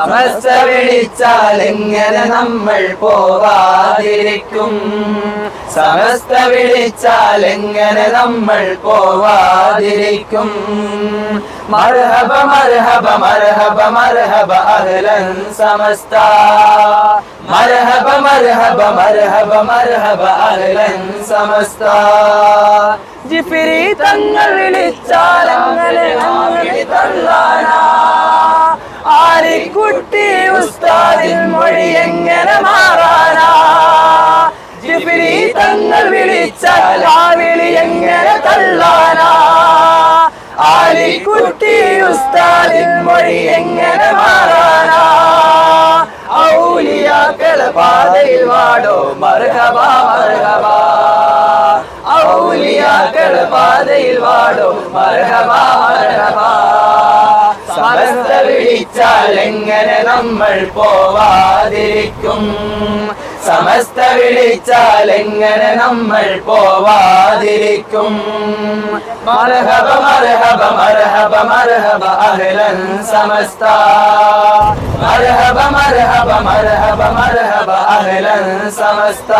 സമസ്ത വിളിച്ചാൽ എങ്ങനെ നമ്മൾ പോവാതിരിക്കും? സമസ്ത വിളിച്ചാൽ എങ്ങനെ നമ്മൾ പോവാതിരിക്കും? മർഹബ മർഹബ മർഹബ മർഹബ അഹ്ലൻ സമസ്ത. മർഹബ മർഹബ മർഹബ മർഹബ അഹ്ലൻ സമസ്ത. ജിഫ്രി തങ്ങൾ വിളിച്ചാൽ അങ്ങനെ തള്ളാനാ? ആലിക്കുട്ടി ഉസ്താദിൻ മൊഴി എങ്ങനെ മാറാനാ? ജിഫ്രി തങ്ങൾ വിളിച്ചാൽ ആ വിളി എങ്ങനെ തള്ളാനാ? ആലിക്കുട്ടി ഉസ്താദിൻ മൊഴി എങ്ങനെ മാറാനാ? ഔലിയാക്കളെ പാതയിൽ വാടോ മർഹബ മർഹബ. ഔലിയാക്കളെ പാതയിൽ വാടോ മർഹബ മർഹബ. സമസ്ത വിളിച്ചാൽ എങ്ങനെ നമ്മൾ പോവാതിരിക്കും? സമസ്ത വിളിച്ചാൽ എങ്ങനെ നമ്മൾ പോവാതിരിക്കും? മർഹബ മർഹബ മർഹബ മർഹബ അഹ്ലൻ സമസ്ത. മർഹബ മർഹബ മർഹബ മർഹബ അഹ്ലൻ സമസ്ത.